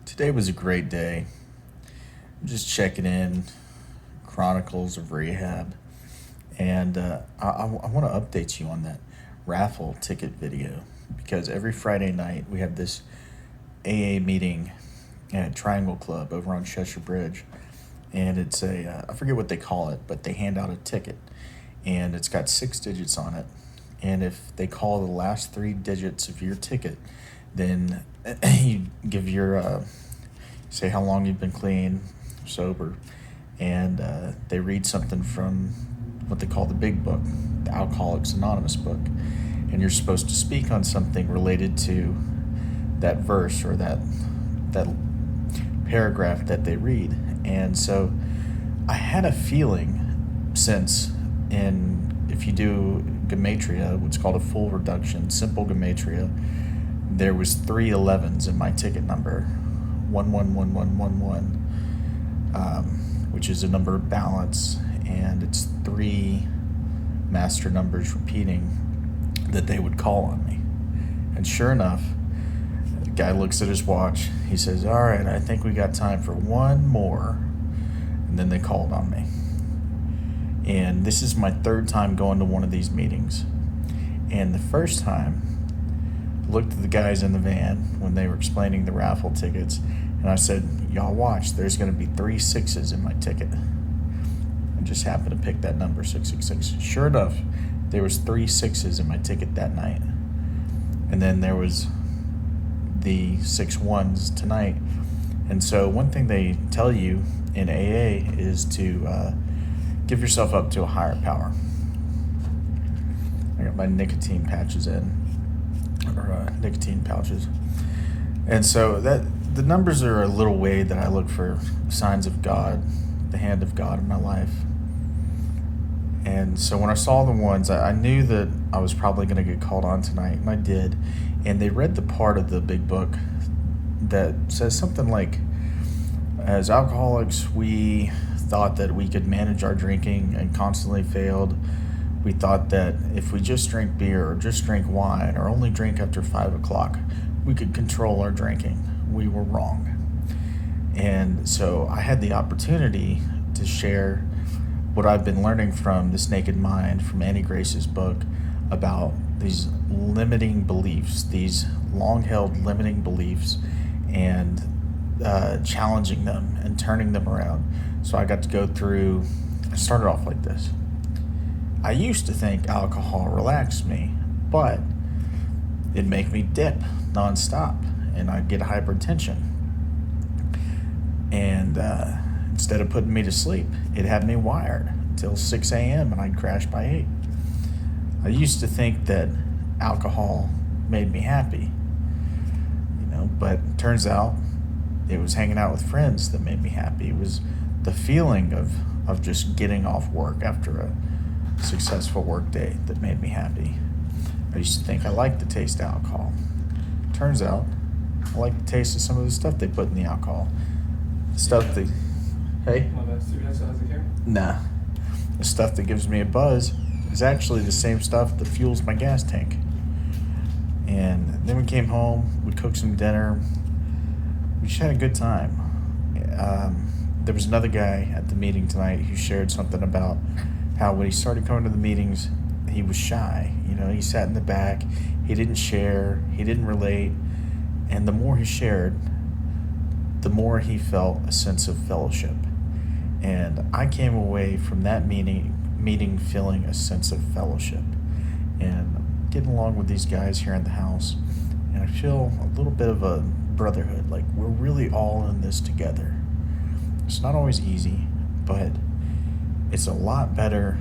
Today was a great day. I'm just checking in, Chronicles of Rehab, and I want to update you on that raffle ticket video because every Friday night we have this AA meeting at Triangle Club over on Cheshire Bridge, and it's I forget what they call it, but they hand out a ticket, and it's got 6 digits on it, and if they call the last 3 digits of your ticket, then you give your say how long you've been clean, sober, and they read something from what they call the big book, the Alcoholics Anonymous book, and you're supposed to speak on something related to that verse or that paragraph that they read. And so I had a feeling, since if you do gematria, what's called a full reduction, simple gematria, there was 3 11s in my ticket number, 111111, which is a number of balance, and it's 3 master numbers repeating that they would call on me. And sure enough, the guy looks at his watch. He says, "All right, I think we got time for one more." And then they called on me. And this is my 3rd time going to one of these meetings. And the first time, I looked at the guys in the van when they were explaining the raffle tickets, and I said, "Y'all watch, there's going to be 3 6s in my ticket." I just happened to pick that number, 666. Sure enough, there was 3 6s in my ticket that night. And then there was the 6 1s tonight. And so one thing they tell you in AA is to give yourself up to a higher power. I got my nicotine patches in, or nicotine pouches. And so the numbers are a little way that I look for signs of God, the hand of God in my life. And so when I saw the ones, I knew that I was probably going to get called on tonight, and I did. And they read the part of the big book that says something like, "As alcoholics, we thought that we could manage our drinking and constantly failed. We thought that if we just drink beer or just drink wine or only drink after 5 o'clock, we could control our drinking. We were wrong." And so I had the opportunity to share what I've been learning from This Naked Mind, from Annie Grace's book, about these limiting beliefs, these long-held limiting beliefs, and challenging them and turning them around. So I got to go through, I started off like this. I used to think alcohol relaxed me, but it'd make me dip nonstop, and I'd get hypertension. And instead of putting me to sleep, it had me wired until 6 a.m. and I'd crash by 8. I used to think that alcohol made me happy, but turns out it was hanging out with friends that made me happy. It was the feeling of just getting off work after a successful work day that made me happy. I used to think I liked the taste of alcohol. Turns out I like the taste of some of the stuff they put in the alcohol. Stuff that, hey? Nah. The stuff that gives me a buzz is actually the same stuff that fuels my gas tank. And then we came home, we cooked some dinner, we just had a good time. There was another guy at the meeting tonight who shared something about how when he started coming to the meetings, he was shy. He sat in the back, he didn't share, he didn't relate, and the more he shared, the more he felt a sense of fellowship. And I came away from that meeting feeling a sense of fellowship and getting along with these guys here in the house. And I feel a little bit of a brotherhood, like we're really all in this together. It's not always easy, but it's a lot better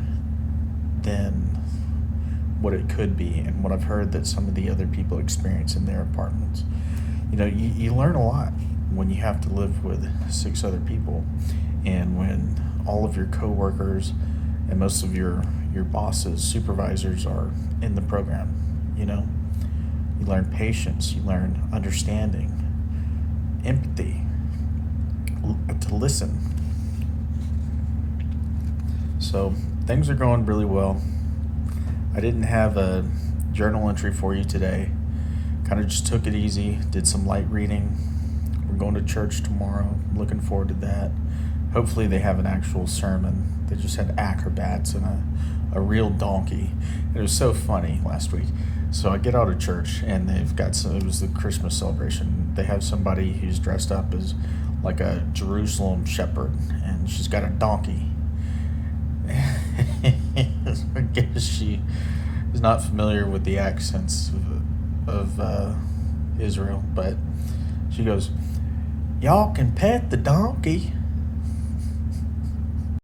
than what it could be and what I've heard that some of the other people experience in their apartments. You learn a lot when you have to live with 6 other people, and when all of your coworkers and most of your bosses, supervisors are in the program. You learn patience, you learn understanding, empathy, to listen. So things are going really well. I didn't have a journal entry for you today. Kind of just took it easy, did some light reading, We're going to church tomorrow. I'm looking forward to that. Hopefully they have an actual sermon. They just had acrobats and a real donkey. It was so funny last week. So I get out of church and they've got it was the Christmas celebration. They have somebody who's dressed up as like a Jerusalem shepherd, and she's got a donkey. I guess she is not familiar with the accents of Israel, but she goes, "Y'all can pet the donkey."